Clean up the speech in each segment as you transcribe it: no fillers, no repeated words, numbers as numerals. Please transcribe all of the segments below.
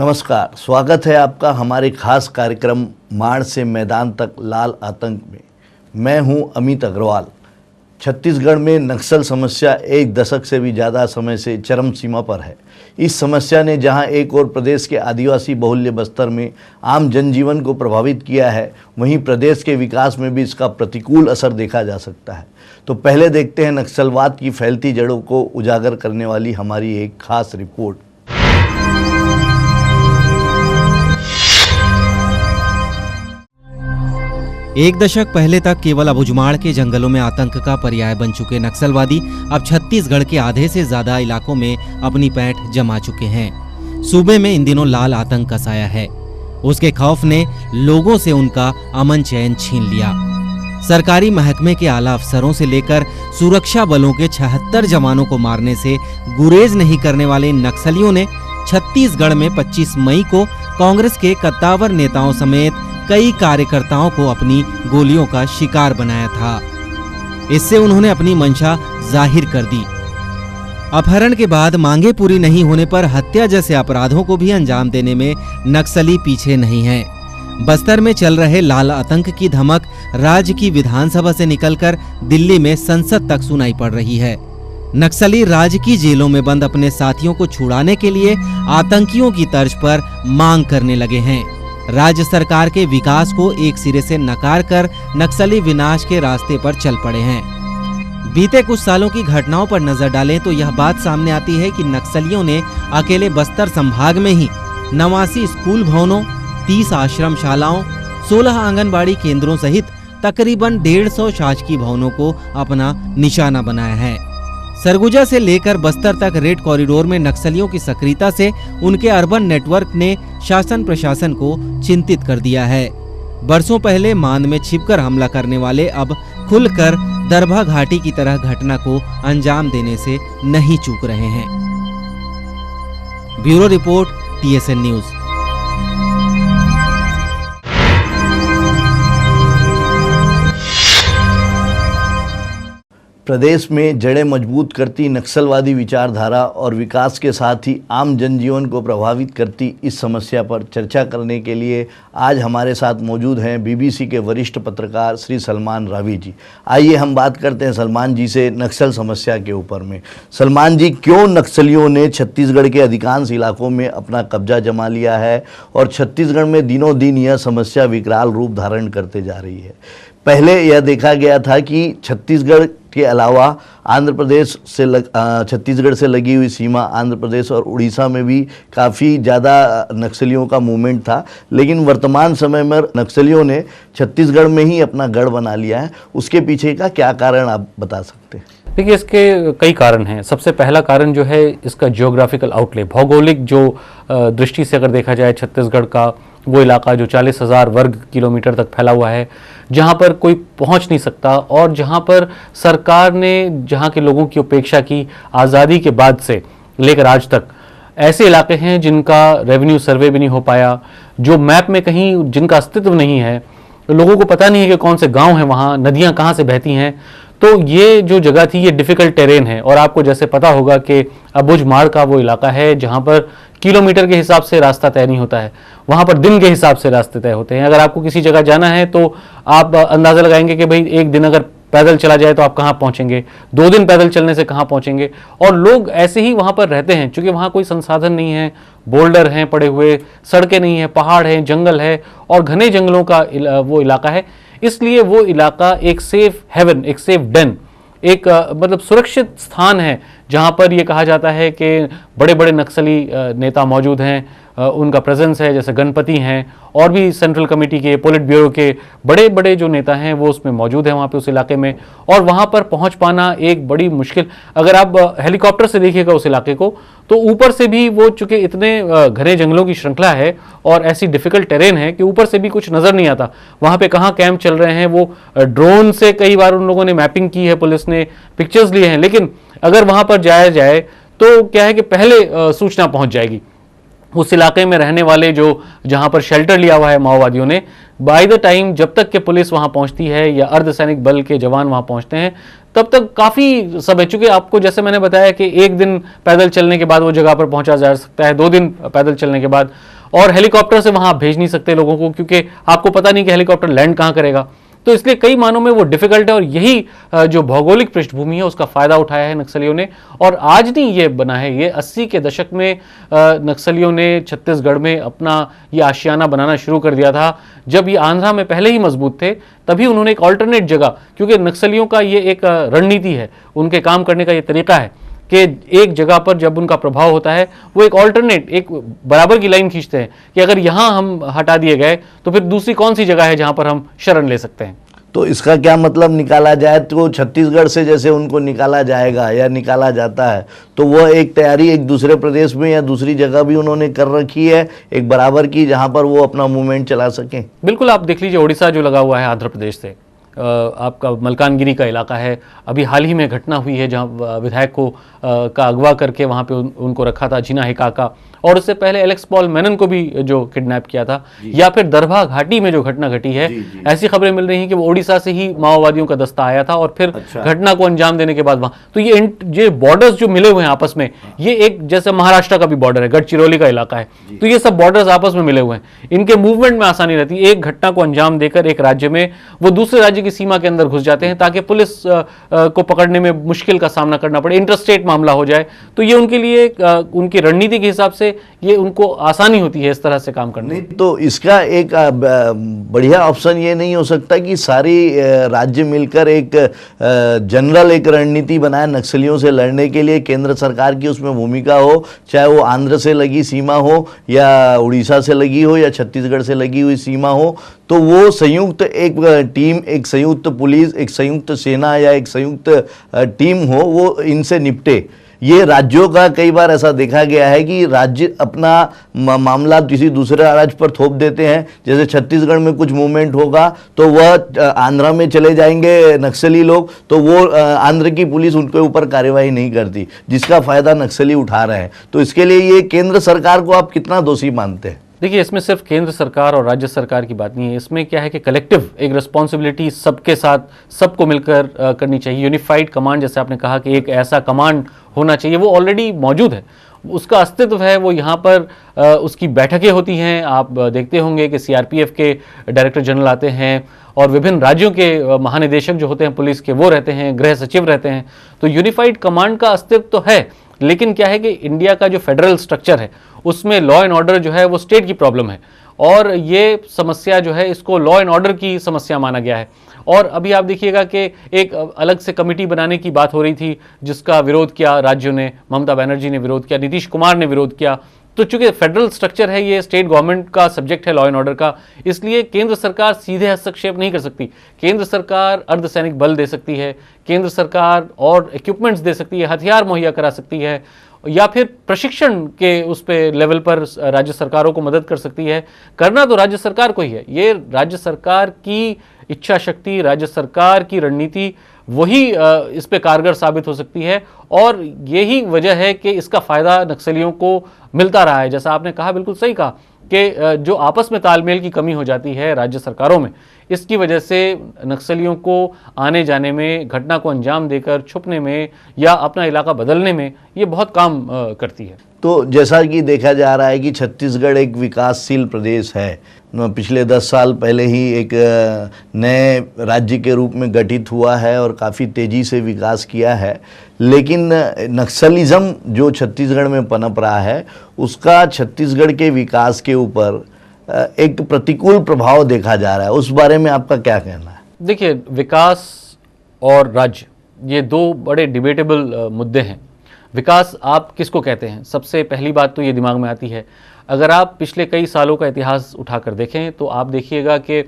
नमस्कार, स्वागत है आपका हमारे खास कार्यक्रम माड़ से मैदान तक लाल आतंक में। मैं हूं अमित अग्रवाल। छत्तीसगढ़ में नक्सल समस्या एक दशक से भी ज़्यादा समय से चरम सीमा पर है। इस समस्या ने जहां एक और प्रदेश के आदिवासी बहुल्य बस्तर में आम जनजीवन को प्रभावित किया है, वहीं प्रदेश के विकास में भी इसका प्रतिकूल असर देखा जा सकता है। तो पहले देखते हैं नक्सलवाद की फैलती जड़ों को उजागर करने वाली हमारी एक खास रिपोर्ट। एक दशक पहले तक केवल अबुझमाड़ के जंगलों में आतंक का पर्याय बन चुके नक्सलवादी अब छत्तीसगढ़ के आधे से ज्यादा इलाकों में अपनी पैठ जमा चुके हैं। सूबे में इन दिनों लाल आतंक का साया है। उसके खौफ ने लोगों से उनका अमन चैन छीन लिया। सरकारी महकमे के आला अफसरों से लेकर सुरक्षा बलों के 76 जवानों को मारने से गुरेज नहीं करने वाले इन नक्सलियों ने छत्तीसगढ़ में 25 मई को कांग्रेस के कद्दावर नेताओं समेत कई कार्यकर्ताओं को अपनी गोलियों का शिकार बनाया था। इससे उन्होंने अपनी मंशा जाहिर कर दी। अपहरण के बाद मांगे पूरी नहीं होने पर हत्या जैसे अपराधों को भी अंजाम देने में नक्सली पीछे नहीं हैं। बस्तर में चल रहे लाल आतंक की धमक राज्य की विधानसभा से निकलकर दिल्ली में संसद तक सुनाई पड़ रही है। नक्सली राज्य की जेलों में बंद अपने साथियों को छुड़ाने के लिए आतंकियों की तर्ज पर मांग करने लगे हैं। राज्य सरकार के विकास को एक सिरे से नकार कर नक्सली विनाश के रास्ते पर चल पड़े हैं। बीते कुछ सालों की घटनाओं पर नजर डालें तो यह बात सामने आती है कि नक्सलियों ने अकेले बस्तर संभाग में ही 89 स्कूल भवनों, 30 आश्रम शालाओं, 16 आंगनबाड़ी केंद्रों सहित तकरीबन 150 शासकीय भवनों को अपना निशाना बनाया है। सरगुजा से लेकर बस्तर तक रेड कॉरिडोर में नक्सलियों की सक्रियता से उनके अर्बन नेटवर्क ने शासन प्रशासन को चिंतित कर दिया है। बरसों पहले मान में छिपकर हमला करने वाले अब खुलकर दरभा घाटी की तरह घटना को अंजाम देने से नहीं चूक रहे हैं। Bureau report, TSN news. प्रदेश में जड़ें मजबूत करती नक्सलवादी विचारधारा और विकास के साथ ही आम जनजीवन को प्रभावित करती इस समस्या पर चर्चा करने के लिए आज हमारे साथ मौजूद हैं BBC के वरिष्ठ पत्रकार श्री सलमान रावी जी। आइए हम बात करते हैं सलमान जी से नक्सल समस्या के ऊपर में। सलमान जी, क्यों नक्सलियों ने छत्तीसगढ़ के अधिकांश इलाकों में अपना कब्जा जमा लिया है और छत्तीसगढ़ में दिनों दिन यह समस्या विकराल रूप धारण करते जा रही है? पहले यह देखा गया था कि छत्तीसगढ़ के अलावा आंध्र प्रदेश से छत्तीसगढ़ से लगी हुई सीमा आंध्र प्रदेश और उड़ीसा में भी काफ़ी ज़्यादा नक्सलियों का मूवमेंट था, लेकिन वर्तमान समय में नक्सलियों ने छत्तीसगढ़ में ही अपना गढ़ बना लिया है। उसके पीछे का क्या कारण आप बता सकते हैं? देखिए, इसके कई कारण हैं। सबसे पहला कारण जो है इसका जियोग्राफिकल आउटले, भौगोलिक जो दृष्टि से अगर देखा जाए, छत्तीसगढ़ का वो इलाका जो 40,000 वर्ग किलोमीटर तक फैला हुआ है, जहाँ पर कोई पहुँच नहीं सकता और जहाँ पर सरकार ने जहाँ के लोगों की उपेक्षा की आज़ादी के बाद से लेकर आज तक। ऐसे इलाके हैं जिनका रेवेन्यू सर्वे भी नहीं हो पाया, जो मैप में कहीं जिनका अस्तित्व नहीं है, लोगों को पता नहीं है कि कौन से गांव हैं, वहाँ नदियाँ कहाँ से बहती हैं। तो ये जो जगह थी ये डिफ़िकल्ट टेरेन है। और आपको जैसे पता होगा कि अबुझमाड़ का वो इलाका है जहाँ पर किलोमीटर के हिसाब से रास्ता तय नहीं होता है, वहाँ पर दिन के हिसाब से रास्ते तय होते हैं। अगर आपको किसी जगह जाना है तो आप अंदाज़ा लगाएंगे कि भाई एक दिन अगर पैदल चला जाए तो आप कहाँ पहुँचेंगे, 2 दिन पैदल चलने से कहाँ पहुँचेंगे। और लोग ऐसे ही वहाँ पर रहते हैं, क्योंकि वहाँ कोई संसाधन नहीं है, बोल्डर हैं पड़े हुए, सड़कें नहीं है, पहाड़ हैं, जंगल है और घने जंगलों का वो इलाका है। इसलिए वो इलाका एक सेफ हेवन, एक सेफ डेन, एक मतलब सुरक्षित स्थान है जहाँ पर ये कहा जाता है कि बड़े बड़े नक्सली नेता मौजूद हैं, उनका प्रेजेंस है। जैसे गणपति हैं और भी सेंट्रल कमेटी के, पोलिट ब्यूरो के बड़े बड़े जो नेता हैं वो उसमें मौजूद हैं वहाँ पे उस इलाके में। और वहाँ पर पहुँच पाना एक बड़ी मुश्किल, अगर आप हेलीकॉप्टर से देखिएगा उस इलाके को तो ऊपर से भी वो चूँकि इतने घने जंगलों की श्रृंखला है और ऐसी डिफ़िकल्ट टेरेन है कि ऊपर से भी कुछ नज़र नहीं आता वहाँ पे कहाँ कैंप चल रहे हैं। वो ड्रोन से कई बार उन लोगों ने मैपिंग की है, पुलिस ने पिक्चर्स लिए हैं, लेकिन अगर वहाँ पर जाया जाए तो क्या है कि पहले सूचना पहुँच जाएगी। उस इलाके में रहने वाले जो जहां पर शेल्टर लिया हुआ है माओवादियों ने, बाय द टाइम जब तक के पुलिस वहां पहुंचती है या अर्धसैनिक बल के जवान वहां पहुंचते हैं तब तक काफ़ी समय, चूँकि आपको जैसे मैंने बताया कि एक दिन पैदल चलने के बाद वो जगह पर पहुंचा जा सकता है, 2 दिन पैदल चलने के बाद, और हेलीकॉप्टर से वहां आप भेज नहीं सकते लोगों को, क्योंकि आपको पता नहीं कि हेलीकॉप्टर लैंड कहां करेगा। तो इसलिए कई मानों में वो डिफिकल्ट है, और यही जो भौगोलिक पृष्ठभूमि है उसका फायदा उठाया है नक्सलियों ने। और आज नहीं ये बना है, ये 80 के दशक में नक्सलियों ने छत्तीसगढ़ में अपना ये आशियाना बनाना शुरू कर दिया था। जब ये आंध्रा में पहले ही मजबूत थे, तभी उन्होंने एक ऑल्टरनेट जगह, क्योंकि नक्सलियों का ये एक रणनीति है, उनके काम करने का ये तरीका है कि एक जगह पर जब उनका प्रभाव होता है वो एक ऑल्टरनेट, एक बराबर की लाइन खींचते हैं कि अगर यहां हम हटा दिए गए तो फिर दूसरी कौन सी जगह है जहां पर हम शरण ले सकते हैं। तो इसका क्या मतलब निकाला जाए तो छत्तीसगढ़ से जैसे उनको निकाला जाएगा या निकाला जाता है, तो वो एक तैयारी एक दूसरे प्रदेश में या दूसरी जगह भी उन्होंने कर रखी है एक बराबर की, जहां पर वो अपना मूवमेंट चला सकें। बिल्कुल, आप देख लीजिए उड़ीसा जो लगा हुआ है आंध्र प्रदेश से, आपका मलकानगिरी का इलाका है। अभी हाल ही में घटना हुई है जहां विधायक को का अगवा करके वहां पे उनको रखा था, जीना हिकाका, और उससे पहले एलेक्स पॉल मेनन को भी जो किडनैप किया था। या फिर दरभा घाटी में जो घटना घटी है, ऐसी खबरें मिल रही हैं कि वो ओडिशा से ही माओवादियों का दस्ता आया था और फिर घटना को अंजाम देने के बाद वहां, तो ये बॉर्डर्स जो मिले हुए हैं आपस में, ये एक जैसे महाराष्ट्र का भी बॉर्डर है, गढ़चिरौली का इलाका है, तो ये सब बॉर्डर्स आपस में मिले हुए हैं, इनके मूवमेंट में आसानी रहती है। एक घटना को अंजाम देकर एक राज्य में वो दूसरे राज्य की सीमा के अंदर घुस जाते हैं ताकि पुलिस को पकड़ने में मुश्किल का सामना करना पड़े, इंटरस्टेट मामला हो जाए, तो ये उनके लिए उनकी रणनीति के हिसाब से ये उनको आसानी होती है इस तरह से काम करने। नहीं तो इसका एक बढ़िया ऑप्शन ये नहीं हो सकता कि सारी राज्य मिलकर एक जनरल एक रणनीति बनाए नक्सलियों से लड़ने के लिए, केंद्र सरकार की उसमें भूमिका हो, चाहे वो आंध्र से लगी सीमा हो या उड़ीसा से लगी हो या छत्तीसगढ़ से लगी हुई सीमा हो, तो वो संयुक्त एक टीम, एक संयुक्त पुलिस, एक संयुक्त सेना या एक संयुक्त टीम हो, वो इनसे निपटे। ये राज्यों का कई बार ऐसा देखा गया है कि राज्य अपना मामला किसी दूसरे राज्य पर थोप देते हैं। जैसे छत्तीसगढ़ में कुछ मूवमेंट होगा तो वह आंध्रा में चले जाएंगे नक्सली लोग, तो वो आंध्र की पुलिस उनके ऊपर कार्यवाही नहीं करती, जिसका फायदा नक्सली उठा रहे हैं। तो इसके लिए ये केंद्र सरकार को आप कितना दोषी मानते हैं? देखिए, इसमें सिर्फ केंद्र सरकार और राज्य सरकार की बात नहीं है, इसमें क्या है कि कलेक्टिव एक रिस्पॉन्सिबिलिटी सबके साथ, सबको मिलकर करनी चाहिए। यूनिफाइड कमांड, जैसे आपने कहा कि एक ऐसा कमांड होना चाहिए, वो ऑलरेडी मौजूद है, उसका अस्तित्व है, वो यहाँ पर उसकी बैठकें होती हैं। आप देखते होंगे कि सीआरपीएफ के डायरेक्टर जनरल आते हैं और विभिन्न राज्यों के महानिदेशक जो होते हैं पुलिस के वो रहते हैं, गृह सचिव रहते हैं, तो यूनिफाइड कमांड का अस्तित्व तो है। लेकिन क्या है कि इंडिया का जो फेडरल स्ट्रक्चर है उसमें लॉ एंड ऑर्डर जो है वो स्टेट की प्रॉब्लम है, और ये समस्या जो है इसको लॉ एंड ऑर्डर की समस्या माना गया है। और अभी आप देखिएगा कि एक अलग से कमेटी बनाने की बात हो रही थी जिसका विरोध किया राज्यों ने, ममता बनर्जी ने विरोध किया, नीतीश कुमार ने विरोध किया। तो चूंकि फेडरल स्ट्रक्चर है, ये स्टेट गवर्नमेंट का सब्जेक्ट है लॉ एंड ऑर्डर का, इसलिए केंद्र सरकार सीधे हस्तक्षेप नहीं कर सकती। केंद्र सरकार अर्धसैनिक बल दे सकती है, केंद्र सरकार और इक्विपमेंट्स दे सकती है, हथियार मुहैया करा सकती है, या फिर प्रशिक्षण के उस पे लेवल पर राज्य सरकारों को मदद कर सकती है। करना तो राज्य सरकार को ही है, ये राज्य सरकार की इच्छा शक्ति, राज्य सरकार की रणनीति वही इस पे कारगर साबित हो सकती है, और यही वजह है कि इसका फायदा नक्सलियों को मिलता रहा है। जैसा आपने कहा, बिल्कुल सही कहा कि जो आपस में तालमेल की कमी हो जाती है राज्य सरकारों में, इसकी वजह से नक्सलियों को आने जाने में, घटना को अंजाम देकर छुपने में या अपना इलाका बदलने में ये बहुत काम करती है। तो जैसा कि देखा जा रहा है कि छत्तीसगढ़ एक विकासशील प्रदेश है, पिछले 10 साल पहले ही एक नए राज्य के रूप में गठित हुआ है और काफ़ी तेज़ी से विकास किया है, लेकिन नक्सलिज़म जो छत्तीसगढ़ में पनप रहा है उसका छत्तीसगढ़ के विकास के ऊपर एक प्रतिकूल प्रभाव देखा जा रहा है। उस बारे में आपका क्या कहना है? देखिए, विकास और राज्य ये दो बड़े डिबेटेबल मुद्दे हैं। विकास आप किसको कहते हैं? सबसे पहली बात तो ये दिमाग में आती है, अगर आप पिछले कई सालों का इतिहास उठाकर देखें तो आप देखिएगा कि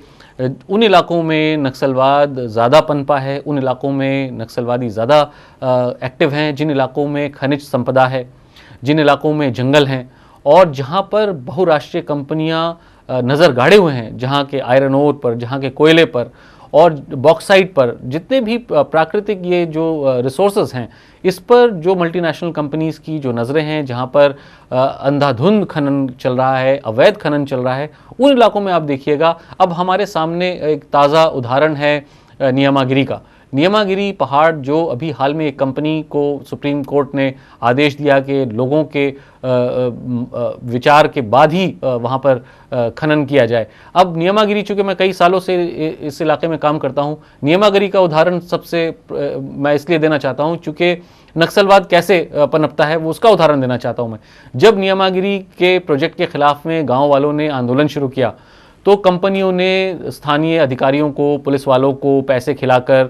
उन इलाकों में नक्सलवाद ज़्यादा पनपा है, उन इलाकों में नक्सलवादी ज़्यादा एक्टिव हैं जिन इलाकों में खनिज संपदा है, जिन इलाकों में जंगल हैं, और जहाँ पर बहुराष्ट्रीय कंपनियाँ नज़र गाड़े हुए हैं, जहाँ के आयरन ओर पर, जहाँ के कोयले पर और बॉक्साइट पर, जितने भी प्राकृतिक ये जो रिसोर्सेज हैं, इस पर जो मल्टीनेशनल कंपनीज़ की जो नज़रें हैं, जहाँ पर अंधाधुंध खनन चल रहा है, अवैध खनन चल रहा है, उन इलाकों में आप देखिएगा। अब हमारे सामने एक ताज़ा उदाहरण है नियमागिरी का। नियमागिरी पहाड़ जो अभी हाल में एक कंपनी को सुप्रीम कोर्ट ने आदेश दिया कि लोगों के विचार के बाद ही वहाँ पर खनन किया जाए। अब नियमागिरी, चूँकि मैं कई सालों से इस इलाके में काम करता हूँ, नियमागिरी का उदाहरण सबसे मैं इसलिए देना चाहता हूँ चूँकि नक्सलवाद कैसे पनपता है वो उसका उदाहरण देना चाहता हूँ मैं। जब नियमागिरी के प्रोजेक्ट के खिलाफ में गाँव वालों ने आंदोलन शुरू किया तो कंपनियों ने स्थानीय अधिकारियों को, पुलिस वालों को पैसे खिलाकर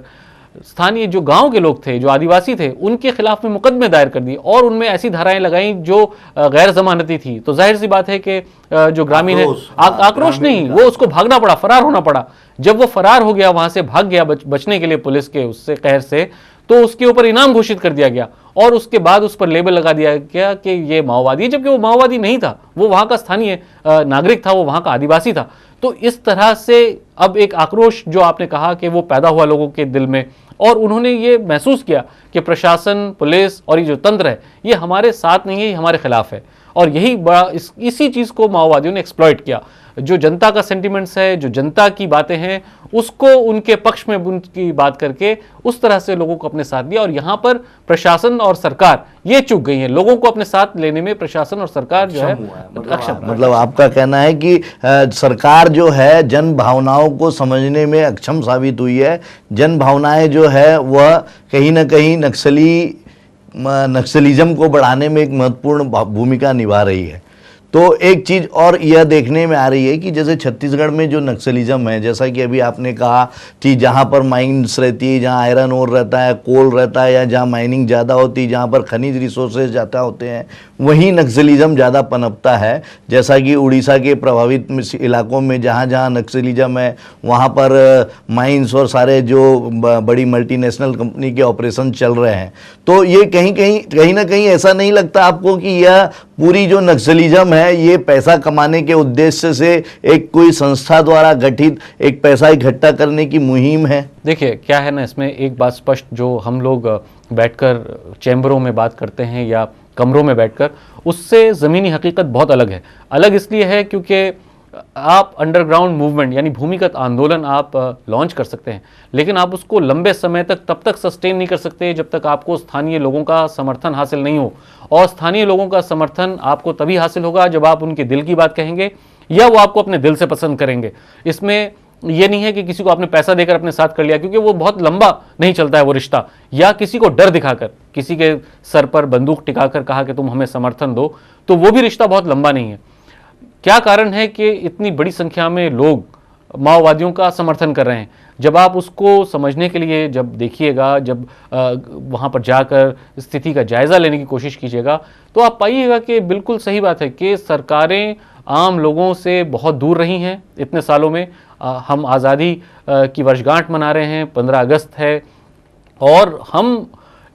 स्थानीय जो गांव के लोग थे, जो आदिवासी थे, उनके खिलाफ में मुकदमे दायर कर दिए और उनमें ऐसी धाराएं लगाई जो गैर जमानती थी। तो जाहिर सी बात है कि जो ग्रामीण है, आक्रोश नहीं, वो उसको भागना पड़ा, फरार होना पड़ा। जब वो फरार हो गया, वहां से भाग गया बचने के लिए पुलिस के उससे कहर से, तो उसके ऊपर इनाम घोषित कर दिया गया और उसके बाद उस पर लेबल लगा दिया गया कि ये माओवादी, जबकि वो माओवादी नहीं था, वो वहां का स्थानीय नागरिक था, वो वहां का आदिवासी था। तो इस तरह से अब एक आक्रोश जो आपने कहा कि वो पैदा हुआ लोगों के दिल में, और उन्होंने ये महसूस किया कि प्रशासन, पुलिस और ये जो तंत्र है ये हमारे साथ नहीं है, ये हमारे खिलाफ है। और यही बड़ा इसी चीज़ को माओवादियों ने एक्सप्लॉइट किया। जो जनता का सेंटिमेंट्स है, जो जनता की बातें हैं, उसको उनके पक्ष में उनकी बात करके उस तरह से लोगों को अपने साथ दिया। और यहाँ पर प्रशासन और सरकार ये चूक गई है, लोगों को अपने साथ लेने में प्रशासन और सरकार जो है अक्षम। मतलब आपका कहना है कि सरकार जो है जन भावनाओं को समझने में अक्षम साबित हुई है। जन भावनाएं जो है वह कहीं ना कहीं नक्सलिज्म को बढ़ाने में एक महत्वपूर्ण भूमिका निभा रही है। तो एक चीज़ और यह देखने में आ रही है कि जैसे छत्तीसगढ़ में जो नक्सलिज्म है, जैसा कि अभी आपने कहा कि जहाँ पर माइंस रहती है, जहाँ आयरन ओर रहता है, कोल रहता है, या जहाँ माइनिंग ज़्यादा होती है, जहाँ पर खनिज रिसोर्सेज ज़्यादा होते हैं, वहीं नक्सलिज्म ज़्यादा पनपता है। जैसा कि उड़ीसा के प्रभावित इलाकों में जहाँ जहाँ नक्सलिज्म है वहाँ पर माइंस और सारे जो बड़ी मल्टीनेशनल कंपनी के ऑपरेशन चल रहे हैं। तो ये कहीं ना कहीं ऐसा नहीं लगता आपको कि यह पूरी जो नक्सलिज्म है ये पैसा कमाने के उद्देश्य से एक कोई संस्था द्वारा गठित एक पैसा इकट्ठा करने की मुहिम है? देखिए क्या है ना, इसमें एक बात स्पष्ट, जो हम लोग बैठकर चैम्बरों में बात करते हैं या कमरों में बैठकर, उससे ज़मीनी हकीकत बहुत अलग है। अलग इसलिए है क्योंकि आप अंडरग्राउंड मूवमेंट यानी भूमिगत आंदोलन आप लॉन्च कर सकते हैं, लेकिन आप उसको लंबे समय तक तब तक सस्टेन नहीं कर सकते जब तक आपको स्थानीय लोगों का समर्थन हासिल नहीं हो। और स्थानीय लोगों का समर्थन आपको तभी हासिल होगा जब आप उनके दिल की बात कहेंगे या वो आपको अपने दिल से पसंद करेंगे। इसमें ये नहीं है कि किसी को आपने पैसा देकर अपने साथ कर लिया, क्योंकि वो बहुत लंबा नहीं चलता है वो रिश्ता, या किसी को डर दिखाकर, किसी के सर पर बंदूक टिकाकर कहा कि तुम हमें समर्थन दो, तो वो भी रिश्ता बहुत लंबा नहीं है। क्या कारण है कि इतनी बड़ी संख्या में लोग माओवादियों का समर्थन कर रहे हैं? जब आप उसको समझने के लिए जब देखिएगा, जब वहाँ पर जाकर स्थिति का जायज़ा लेने की कोशिश कीजिएगा, तो आप पाइएगा कि बिल्कुल सही बात है कि सरकारें आम लोगों से बहुत दूर रही हैं इतने सालों में। हम आज़ादी की वर्षगांठ मना रहे हैं, 15 अगस्त है, और हम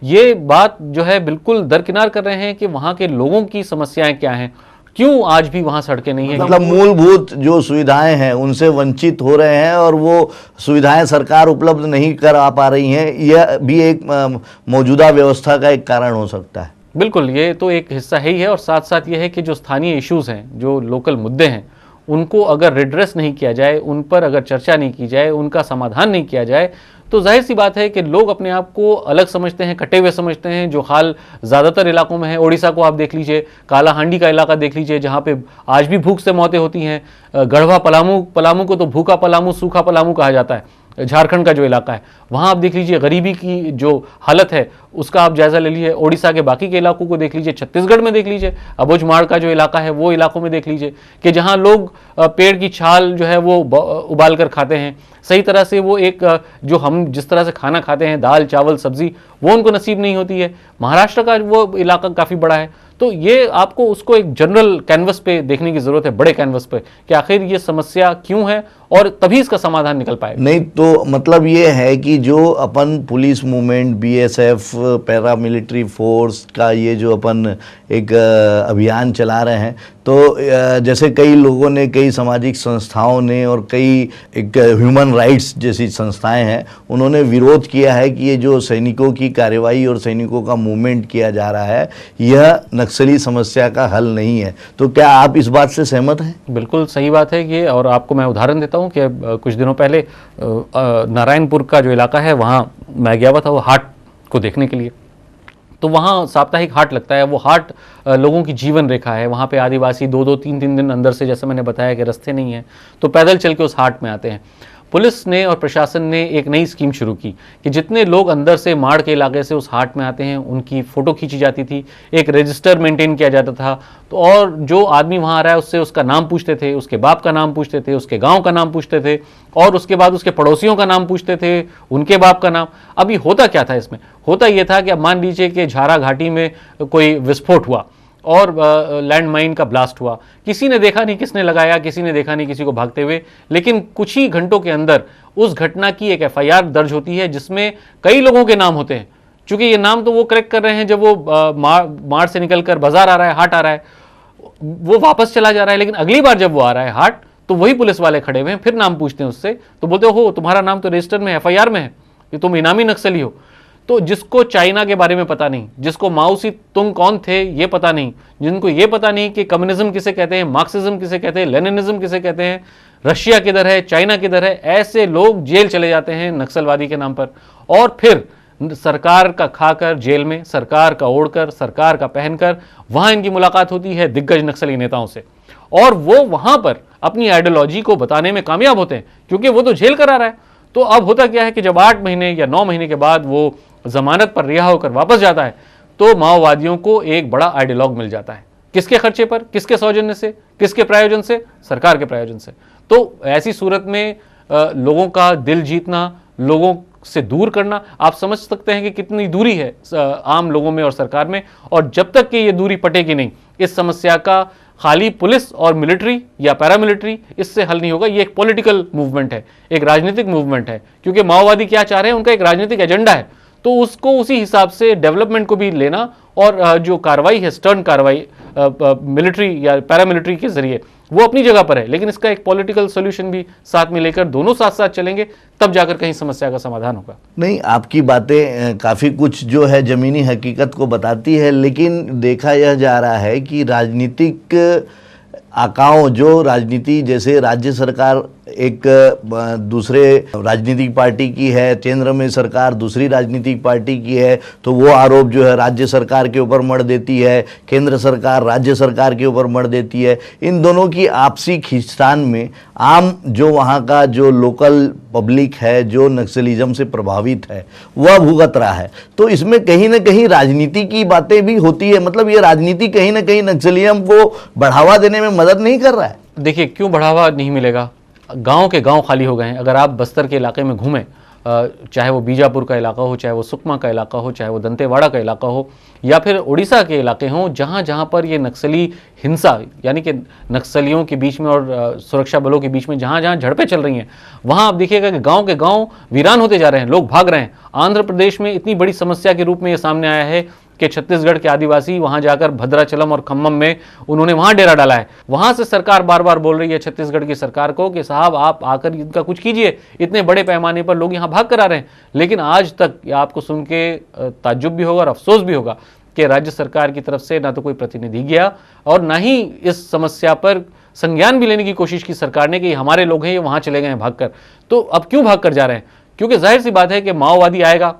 ये बात जो है बिल्कुल दरकिनार कर रहे हैं कि वहाँ के लोगों की समस्याएं क्या हैं, क्यों आज भी वहां सड़कें नहीं हैं। मतलब मूलभूत जो सुविधाएं हैं उनसे वंचित हो रहे हैं और वो सुविधाएं सरकार उपलब्ध नहीं करा पा रही हैं, यह भी एक मौजूदा व्यवस्था का एक कारण हो सकता है। बिल्कुल, ये तो एक हिस्सा ही है, और साथ साथ ये है कि जो स्थानीय इश्यूज हैं, जो लोकल मुद्दे हैं, उनको अगर रिड्रेस नहीं किया जाए, उन पर अगर चर्चा नहीं की जाए, उनका समाधान नहीं किया जाए, तो जाहिर सी बात है कि लोग अपने आप को अलग समझते हैं, कटे हुए समझते हैं, जो हाल ज़्यादातर इलाकों में है। ओडिशा को आप देख लीजिए, कालाहांडी का इलाका देख लीजिए, जहाँ पे आज भी भूख से मौतें होती हैं। गढ़वा पलामू को तो भूखा पलामू, सूखा पलामू कहा जाता है। झारखंड का जो इलाका है वहाँ आप देख लीजिए, गरीबी की जो हालत है उसका आप जायज़ा ले लीजिए। ओडिशा के बाकी के इलाकों को देख लीजिए, छत्तीसगढ़ में देख लीजिए, अबुझमाड़ का जो इलाका है वो इलाकों में देख लीजिए कि जहाँ लोग पेड़ की छाल जो है वो उबाल कर खाते हैं। सही तरह से वो एक जो हम जिस तरह से खाना खाते हैं, दाल चावल सब्जी, वो उनको नसीब नहीं होती है। महाराष्ट्र का वो इलाका काफ़ी बड़ा है। तो ये आपको उसको एक जनरल कैनवस पे देखने की ज़रूरत है, बड़े कैनवस पे, कि आखिर ये समस्या क्यों है और तभी इसका समाधान निकल पाएगा। नहीं तो मतलब ये है कि जो अपन police movement, BSF, paramilitary force का ये जो अपन एक अभियान चला रहे हैं, तो जैसे कई लोगों ने, कई सामाजिक संस्थाओं ने और कई एक ह्यूमन राइट्स जैसी संस्थाएं हैं, उन्होंने विरोध किया है कि ये जो सैनिकों की कार्रवाई और सैनिकों का मूवमेंट किया जा रहा है यह नक्सली समस्या का हल नहीं है। तो क्या आप इस बात से सहमत हैं? बिल्कुल सही बात है ये, और आपको मैं उदाहरण देता हूँ। हूँ कि कुछ दिनों पहले नारायणपुर का जो इलाका है वहाँ मैं गया हुआ था वो हाट को देखने के लिए। तो वहाँ साप्ताहिक हाट लगता है, वो हाट लोगों की जीवन रेखा है। वहाँ पे आदिवासी 2-2, 3-3 दिन अंदर से, जैसे मैंने बताया कि रास्ते नहीं हैं, तो पैदल चल के उस हाट में आते हैं। पुलिस ने और प्रशासन ने एक नई स्कीम शुरू की कि जितने लोग अंदर से माड़ के इलाके से उस हाट में आते हैं उनकी फ़ोटो खींची जाती थी, एक रजिस्टर मेंटेन किया जाता था। तो और जो आदमी वहाँ आ रहा है उससे उसका नाम पूछते थे, उसके बाप का नाम पूछते थे, उसके गांव का नाम पूछते थे और उसके बाद उसके पड़ोसियों का नाम पूछते थे, उनके बाप का नाम। अभी होता क्या था इसमें? होता ये था कि अब मान लीजिए कि झारा घाटी में कोई विस्फोट हुआ और लैंड माइन का ब्लास्ट हुआ, किसी ने देखा नहीं किसने लगाया, किसी ने देखा नहीं किसी को भागते हुए, लेकिन कुछ ही घंटों के अंदर उस घटना की एक FIR दर्ज होती है जिसमें कई लोगों के नाम होते हैं। चूंकि ये नाम तो वो करेक्ट कर रहे हैं जब वो माड़ से निकलकर बाजार आ रहा है, हाट आ रहा है, वो वापस चला जा रहा है, लेकिन अगली बार जब वो आ रहा है हाट तो वही पुलिस वाले खड़े हुए हैं, फिर नाम पूछते हैं उससे, तो बोलते हो तुम्हारा नाम तो रजिस्टर में FIR में है, कि तुम इनामी नक्सली हो। तो जिसको चाइना के बारे में पता नहीं, जिसको माओ सी तुंग कौन थे ये पता नहीं, जिनको ये पता नहीं कि कम्युनिज्म किसे कहते हैं, मार्क्सिज्म किसे कहते हैं, लेनिनिज्म किसे कहते हैं, रशिया किधर है, चाइना किधर है, ऐसे लोग जेल चले जाते हैं नक्सलवादी के नाम पर। और फिर सरकार का खाकर जेल में, सरकार का ओढ़कर, सरकार का पहनकर, वहां इनकी मुलाकात होती है दिग्गज नक्सली नेताओं से और वो वहां पर अपनी आइडियोलॉजी को बताने में कामयाब होते हैं, क्योंकि वो तो जेल करा रहा है। तो अब होता क्या है कि जब 8 महीने या 9 महीने के बाद वो जमानत पर रिहा होकर वापस जाता है तो माओवादियों को एक बड़ा आइडियोलॉग मिल जाता है। किसके खर्चे पर, किसके सौजन्य से, किसके प्रायोजन से? सरकार के प्रायोजन से। तो ऐसी सूरत में लोगों का दिल जीतना, लोगों से दूर करना, आप समझ सकते हैं कि कितनी दूरी है आम लोगों में और सरकार में। और जब तक कि ये दूरी पटेगी नहीं, इस समस्या का खाली पुलिस और मिलिट्री या पैरामिलिट्री इससे हल नहीं होगा। ये एक पॉलिटिकल मूवमेंट है, एक राजनीतिक मूवमेंट है, क्योंकि माओवादी क्या चाह रहे हैं, उनका एक राजनीतिक एजेंडा है। तो उसको उसी हिसाब से डेवलपमेंट को भी लेना और जो कार्रवाई है, स्टर्न कार्रवाई मिलिट्री या पैरामिलिट्री के जरिए, वो अपनी जगह पर है, लेकिन इसका एक पॉलिटिकल सॉल्यूशन भी साथ में लेकर दोनों साथ साथ चलेंगे तब जाकर कहीं समस्या का समाधान होगा। नहीं, आपकी बातें काफ़ी कुछ जो है ज़मीनी हकीकत को बताती है, लेकिन देखा यह जा रहा है कि राजनीतिक आकाओं, जो राजनीति, जैसे राज्य सरकार एक दूसरे राजनीतिक पार्टी की है, केंद्र में सरकार दूसरी राजनीतिक पार्टी की है, तो वो आरोप जो है राज्य सरकार के ऊपर मढ़ देती है, केंद्र सरकार राज्य सरकार के ऊपर मढ़ देती है। इन दोनों की आपसी खींचतान में आम जो वहाँ का जो लोकल पब्लिक है, जो नक्सलिज्म से प्रभावित है, वह भुगत रहा है। तो इसमें कहीं ना कहीं राजनीति की बातें भी होती है। मतलब ये राजनीति कहीं ना कहीं नक्सलिज्म को बढ़ावा देने में मदद नहीं कर रहा है। देखिए, क्यों बढ़ावा नहीं मिलेगा? गांव के गांव खाली हो गए हैं। अगर आप बस्तर के इलाके में घूमें, चाहे वो बीजापुर का इलाका हो, चाहे वो सुकमा का इलाका हो, चाहे वो दंतेवाड़ा का इलाका हो, या फिर उड़ीसा के इलाके हों, जहाँ जहाँ पर ये नक्सली हिंसा, यानी कि नक्सलियों के बीच में और सुरक्षा बलों के बीच में जहाँ जहाँ झड़पें चल रही हैं, वहाँ आप देखिएगा कि गांव के गांव वीरान होते जा रहे हैं, लोग भाग रहे हैं। आंध्र प्रदेश में इतनी बड़ी समस्या के रूप में ये सामने आया है कि छत्तीसगढ़ के आदिवासी वहां जाकर भद्राचलम और खम्मम में उन्होंने वहां डेरा डाला है। वहां से सरकार बार बार बोल रही है छत्तीसगढ़ की सरकार को कि साहब आप आकर इनका कुछ कीजिए, इतने बड़े पैमाने पर लोग यहां भाग कर आ रहे हैं। लेकिन आज तक आपको सुन के ताज्जुब भी होगा और अफसोस भी होगा कि राज्य सरकार की तरफ से ना तो कोई प्रतिनिधि गया और ना ही इस समस्या पर संज्ञान भी लेने की कोशिश की सरकार ने कि हमारे लोग हैं, ये वहां चले गए हैं भागकर। तो अब क्यों भाग कर जा रहे हैं? क्योंकि जाहिर सी बात है कि माओवादी आएगा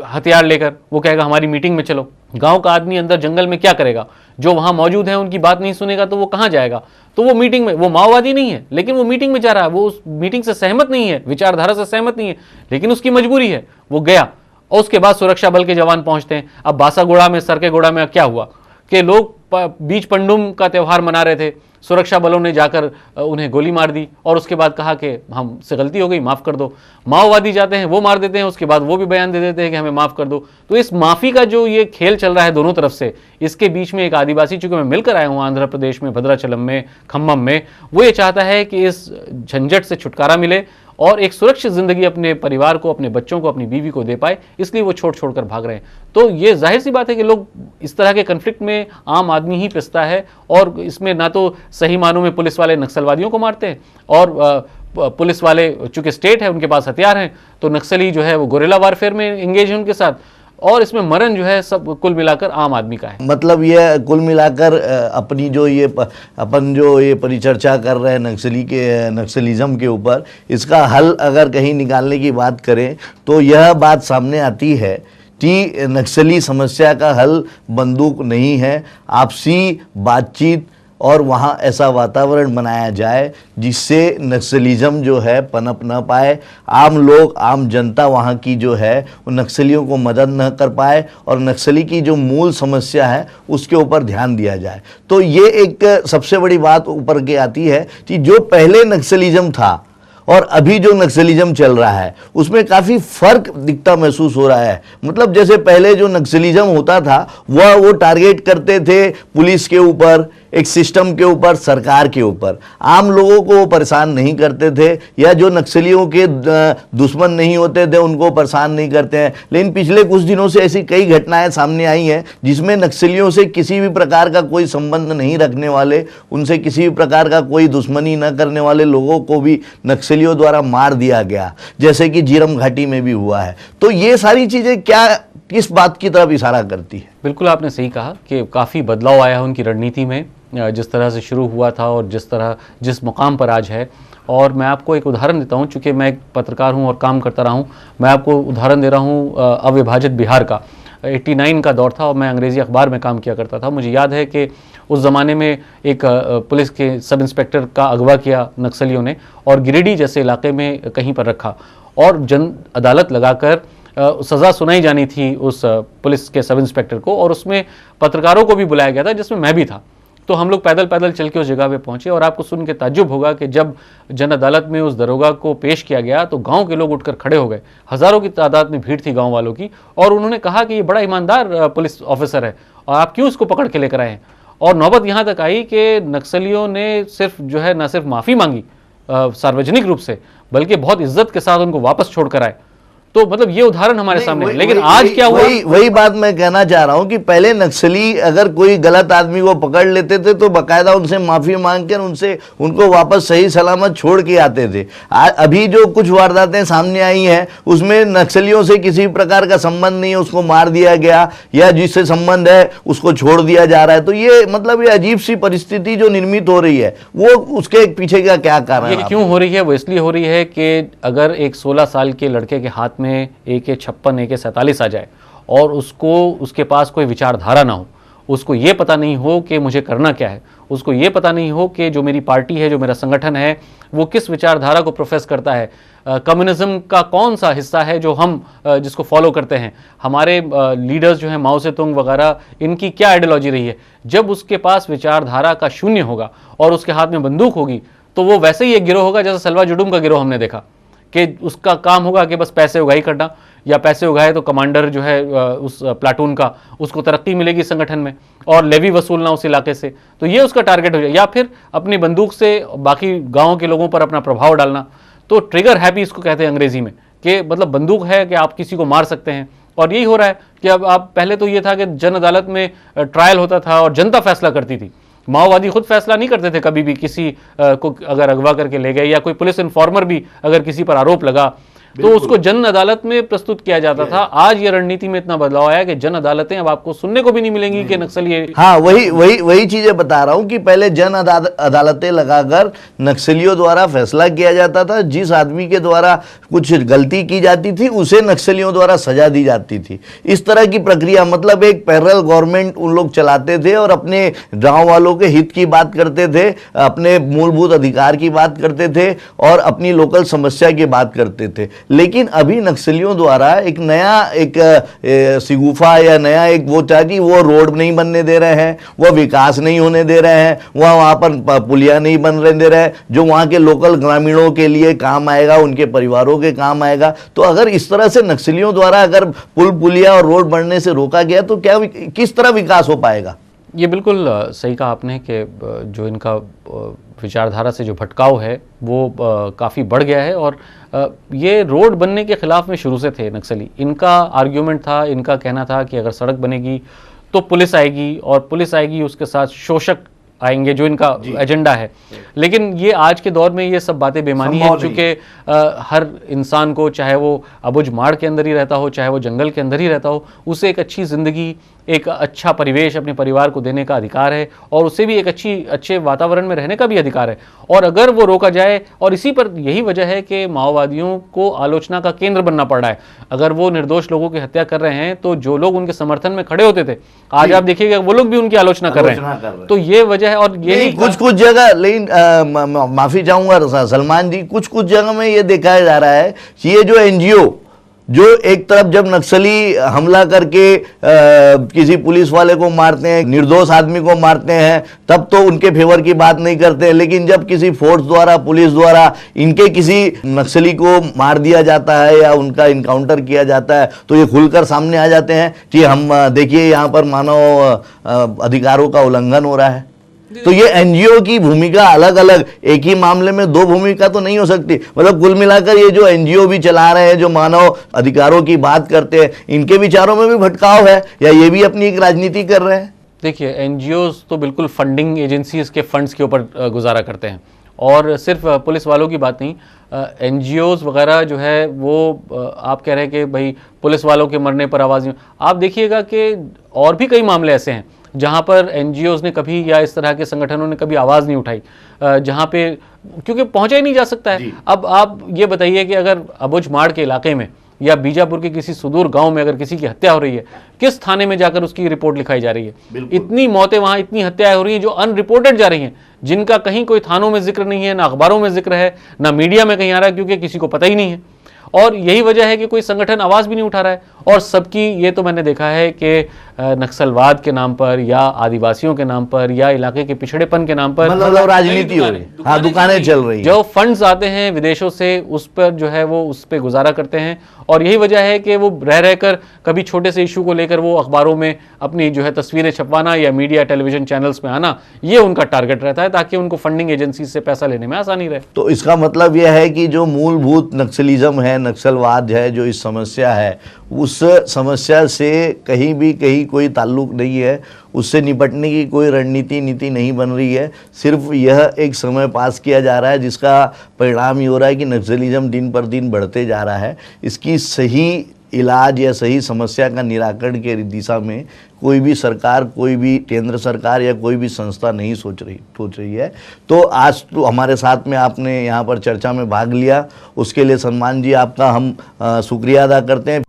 हथियार लेकर, वो कहेगा हमारी मीटिंग में चलो। गांव का आदमी अंदर जंगल में क्या करेगा? जो वहां मौजूद है उनकी बात नहीं सुनेगा तो वो कहां जाएगा? तो वो मीटिंग में, वो माओवादी नहीं है लेकिन वो मीटिंग में जा रहा है, वो उस मीटिंग से सहमत नहीं है, विचारधारा से सहमत नहीं है, लेकिन उसकी मजबूरी है, वो गया। और उसके बाद सुरक्षा बल के जवान पहुंचते हैं। अब बासागुड़ा में, सरकेगुड़ा में क्या हुआ कि लोग बीच पंडुम का त्यौहार मना रहे थे, सुरक्षा बलों ने जाकर उन्हें गोली मार दी और उसके बाद कहा कि हमसे गलती हो गई, माफ़ कर दो। माओवादी जाते हैं, वो मार देते हैं, उसके बाद वो भी बयान दे देते हैं कि हमें माफ़ कर दो। तो इस माफ़ी का जो ये खेल चल रहा है दोनों तरफ से, इसके बीच में एक आदिवासी, चूंकि मैं मिलकर आया हूँ आंध्र प्रदेश में, भद्राचलम में, खम्मम में, वो ये चाहता है कि इस झंझट से छुटकारा मिले और एक सुरक्षित जिंदगी अपने परिवार को, अपने बच्चों को, अपनी बीवी को दे पाए, इसलिए वो छोड़ छोड़ कर भाग रहे हैं। तो ये जाहिर सी बात है कि लोग इस तरह के कन्फ्लिक्ट में आम आदमी ही पिसता है और इसमें ना तो सही मानों में पुलिस वाले नक्सलवादियों को मारते हैं और पुलिस वाले, चूंकि स्टेट है उनके पास हथियार हैं, तो नक्सली जो है वो गोरिल्ला वारफेयर में एंगेज है उनके साथ, और इसमें मरण जो है सब कुल मिलाकर आम आदमी का है। मतलब ये कुल मिलाकर अपनी जो अपन जो ये परिचर्चा कर रहे हैं नक्सलिज्म के ऊपर, इसका हल अगर कहीं निकालने की बात करें तो यह बात सामने आती है कि नक्सली समस्या का हल बंदूक नहीं है, आपसी बातचीत और वहाँ ऐसा वातावरण बनाया जाए जिससे नक्सलिज्म जो है पनप न पाए, आम लोग आम जनता वहाँ की जो है वो नक्सलियों को मदद न कर पाए और नक्सली की जो मूल समस्या है उसके ऊपर ध्यान दिया जाए। तो ये एक सबसे बड़ी बात ऊपर के आती है कि जो पहले नक्सलिज्म था और अभी जो नक्सलिज्म चल रहा है उसमें काफ़ी फ़र्क दिखता महसूस हो रहा है। मतलब जैसे पहले जो नक्सलिज्म होता था वह वो टारगेट करते थे पुलिस के ऊपर, एक सिस्टम के ऊपर, सरकार के ऊपर, आम लोगों को वो परेशान नहीं करते थे, या जो नक्सलियों के दुश्मन नहीं होते थे उनको परेशान नहीं करते हैं। लेकिन पिछले कुछ दिनों से ऐसी कई घटनाएं सामने आई हैं जिसमें नक्सलियों से किसी भी प्रकार का कोई संबंध नहीं रखने वाले, उनसे किसी भी प्रकार का कोई दुश्मनी न करने वाले लोगों को भी नक्सलियों द्वारा मार दिया गया, जैसे कि जीरम घाटी में भी हुआ है। तो ये सारी चीज़ें किस बात की तरफ इशारा करती है? बिल्कुल आपने सही कहा कि काफ़ी बदलाव आया है उनकी रणनीति में, जिस तरह से शुरू हुआ था और जिस मुकाम पर आज है। और मैं आपको एक उदाहरण देता हूं, चूँकि मैं एक पत्रकार हूं और काम करता रहा हूं, मैं आपको उदाहरण दे रहा हूं अविभाजित बिहार का। 89 का दौर था और मैं अंग्रेज़ी अखबार में काम किया करता था। मुझे याद है कि उस ज़माने में एक पुलिस के सब इंस्पेक्टर का अगवा किया नक्सलियों ने और गिरिडीह जैसे इलाके में कहीं पर रखा और जन अदालत लगाकर सज़ा सुनाई जानी थी उस पुलिस के सब इंस्पेक्टर को, और उसमें पत्रकारों को भी बुलाया गया था जिसमें मैं भी था। तो हम लोग पैदल पैदल चल के उस जगह पे पहुंचे और आपको सुन के ताज्जुब होगा कि जब जन अदालत में उस दरोगा को पेश किया गया तो गांव के लोग उठकर खड़े हो गए। हज़ारों की तादाद में भीड़ थी गांव वालों की, और उन्होंने कहा कि ये बड़ा ईमानदार पुलिस ऑफिसर है और आप क्यों इसको पकड़ के लेकर आए हैं। और नौबत यहाँ तक आई कि नक्सलियों ने सिर्फ जो है न सिर्फ माफ़ी मांगी सार्वजनिक रूप से, बल्कि बहुत इज्जत के साथ उनको वापस छोड़ कर आए। तो मतलब ये उदाहरण हमारे सामने है। लेकिन आज क्या हुआ, वही बात मैं कहना चाह रहा हूं कि पहले नक्सली अगर कोई गलत आदमी को पकड़ लेते थे तो बकायदा उनसे माफी मांग कर उनको वापस सही सलामत छोड़ के आते थे। अभी जो कुछ वारदातें सामने आई हैं उसमें नक्सलियों से किसी प्रकार का संबंध नहीं है, उसको मार दिया गया या जिससे संबंध है उसको छोड़ दिया जा रहा है। तो ये मतलब ये अजीब सी परिस्थिति जो निर्मित हो रही है, वो उसके पीछे का क्या कारण है? क्यों हो रही है? वो इसलिए हो रही है कि अगर एक 16 साल के लड़के के हाथ में AK-56 AK-47 आ जाए और उसके पास कोई विचारधारा ना हो, उसको ये पता नहीं हो कि मुझे करना क्या है, उसको ये पता नहीं हो कि जो मेरी पार्टी है, जो मेरा संगठन है, वो किस विचारधारा को प्रोफेस करता है, कम्युनिज्म का कौन सा हिस्सा है जो हम जिसको फॉलो करते हैं, हमारे लीडर्स जो हैं माओ से तुंग वगैरह, इनकी क्या आइडियोलॉजी रही है। जब उसके पास विचारधारा का शून्य होगा और उसके हाथ में बंदूक होगी तो वो वैसे ही एक गिरोह होगा जैसे सलवा जुडुम का गिरोह हमने देखा कि उसका काम होगा कि बस पैसे उगाही करना, या पैसे उगाए तो कमांडर जो है उस प्लाटून का, उसको तरक्की मिलेगी संगठन में, और लेवी वसूलना उस इलाके से, तो ये उसका टारगेट हो जाए, या फिर अपनी बंदूक से बाकी गाँव के लोगों पर अपना प्रभाव डालना। तो ट्रिगर हैप्पी इसको कहते हैं अंग्रेजी में, कि मतलब बंदूक है कि आप किसी को मार सकते हैं। और यही हो रहा है कि अब आप, पहले तो ये था कि जन अदालत में ट्रायल होता था और जनता फैसला करती थी, माओवादी खुद फैसला नहीं करते थे कभी भी। किसी को अगर अगवा करके ले गए या कोई पुलिस इन्फॉर्मर भी अगर किसी पर आरोप लगा तो उसको जन अदालत में प्रस्तुत किया जाता था। आज ये रणनीति में इतना बदलाव आया कि जन अदालतें अब आपको सुनने को भी नहीं मिलेंगी कि नक्सली। हाँ, वही चीजें बता रहा हूं कि पहले जन अदालतें लगाकर नक्सलियों द्वारा फैसला किया जाता था। जिस आदमी के द्वारा कुछ गलती की जाती थी उसे नक्सलियों द्वारा सजा दी जाती थी। इस तरह की प्रक्रिया, मतलब एक पैरेलल गवर्नमेंट उन लोग चलाते थे और अपने गांव वालों के हित की बात करते थे, अपने मूलभूत अधिकार की बात करते थे और अपनी लोकल समस्या की बात करते थे। लेकिन अभी नक्सलियों द्वारा एक नया सिगुफा या नया एक वो चाची, वो रोड नहीं बनने दे रहे हैं, वो विकास नहीं होने दे रहे हैं, वहाँ पर पुलिया नहीं बन दे रहे हैं जो वहाँ के लोकल ग्रामीणों के लिए काम आएगा, उनके परिवारों के काम आएगा। तो अगर इस तरह से नक्सलियों द्वारा अगर पुलिया और रोड बनने से रोका गया तो क्या किस तरह विकास हो पाएगा? ये बिल्कुल सही कहा आपने कि जो इनका विचारधारा से जो भटकाव है वो काफ़ी बढ़ गया है। और ये रोड बनने के ख़िलाफ़ में शुरू से थे नक्सली। इनका आर्ग्यूमेंट था, इनका कहना था कि अगर सड़क बनेगी तो पुलिस आएगी, और पुलिस आएगी उसके साथ शोषक आएंगे, जो इनका एजेंडा है। लेकिन ये आज के दौर में ये सब बातें बेमानी है, क्योंकि हर इंसान को, चाहे वो अबुझमाड़ के अंदर ही रहता हो, चाहे वो जंगल के अंदर ही रहता हो, उसे एक अच्छी ज़िंदगी, एक अच्छा परिवेश अपने परिवार को देने का अधिकार है, और उसे भी एक अच्छे वातावरण में रहने का भी अधिकार है। और अगर वो रोका जाए, और इसी पर यही वजह है कि माओवादियों को आलोचना का केंद्र बनना पड़ रहा है। अगर वो निर्दोष लोगों की हत्या कर रहे हैं तो जो लोग उनके समर्थन में खड़े होते थे, आज आप देखिएगा वो लोग भी उनकी आलोचना कर रहे हैं। तो ये वजह है। और यही कुछ जगह, लेकिन माफी चाहूंगा सलमान जी, कुछ जगह में ये देखा जा रहा है कि ये जो एनजीओ जो एक तरफ जब नक्सली हमला करके किसी पुलिस वाले को मारते हैं, निर्दोष आदमी को मारते हैं, तब तो उनके फेवर की बात नहीं करते, लेकिन जब किसी फोर्स द्वारा, पुलिस द्वारा इनके किसी नक्सली को मार दिया जाता है या उनका इनकाउंटर किया जाता है, तो ये खुलकर सामने आ जाते हैं कि हम देखिए यहाँ पर मानव अधिकारों का उल्लंघन हो रहा है। तो ये एनजीओ की भूमिका अलग अलग, एक ही मामले में दो भूमिका तो नहीं हो सकती। मतलब कुल मिलाकर ये जो एनजीओ भी चला रहे हैं, जो मानव अधिकारों की बात करते हैं, इनके विचारों में भी भटकाव है, या ये भी अपनी एक राजनीति कर रहे हैं? देखिए, एनजीओज तो बिल्कुल फंडिंग एजेंसीज के फंड्स के ऊपर गुजारा करते हैं, और सिर्फ पुलिस वालों की बात नहीं, एनजीओज वगैरह जो है वो आप कह रहे हैं कि भाई पुलिस वालों के मरने पर आवाज़ नहीं। आप देखिएगा कि और भी कई मामले ऐसे हैं जहाँ पर एनजीओज ने कभी, या इस तरह के संगठनों ने कभी आवाज़ नहीं उठाई, जहाँ पे क्योंकि पहुँचा ही नहीं जा सकता है। अब आप ये बताइए कि अगर अबुझमाड़ के इलाके में या बीजापुर के किसी सुदूर गांव में अगर किसी की हत्या हो रही है, किस थाने में जाकर उसकी रिपोर्ट लिखाई जा रही है? इतनी मौतें वहाँ, इतनी हत्याएं हो रही हैं जो अनरिपोर्टेड जा रही हैं, जिनका कहीं कोई थानों में जिक्र नहीं है, ना अखबारों में जिक्र है, ना मीडिया में कहीं आ रहा है, क्योंकि किसी को पता ही नहीं है। और यही वजह है कि कोई संगठन आवाज़ भी नहीं उठा रहा है। और सबकी, ये तो मैंने देखा है कि नक्सलवाद के नाम पर, या आदिवासियों के नाम पर, या इलाके के पिछड़ेपन के नाम पर मतलब राजनीति हो रही, हाँ, दुकानें चल रही, जो फंड्स आते हैं विदेशों से, उस पर जो है वो उस पर गुजारा करते हैं। और यही वजह है कि वो रह कर कभी छोटे से इशू को लेकर वो अखबारों में अपनी जो है तस्वीरें छपवाना, या मीडिया टेलीविजन चैनल्स में आना, ये उनका टारगेट रहता है, ताकि उनको फंडिंग एजेंसी से पैसा लेने में आसानी रहे। तो इसका मतलब यह है कि जो मूलभूत नक्सलिज्म है, नक्सलवाद है, जो इस समस्या है, उस समस्या से कहीं कोई ताल्लुक नहीं है, उससे निपटने की कोई नीति नहीं बन रही है। सिर्फ यह एक समय पास किया जा रहा है, जिसका परिणाम ये हो रहा है कि नक्सलिज्म दिन पर दिन बढ़ते जा रहा है। इसकी सही इलाज या सही समस्या का निराकरण के दिशा में कोई भी सरकार, कोई भी केंद्र सरकार या कोई भी संस्था नहीं सोच रही है। तो आज तो हमारे साथ में आपने यहाँ पर चर्चा में भाग लिया, उसके लिए सलमान जी आपका हम शुक्रिया अदा करते हैं।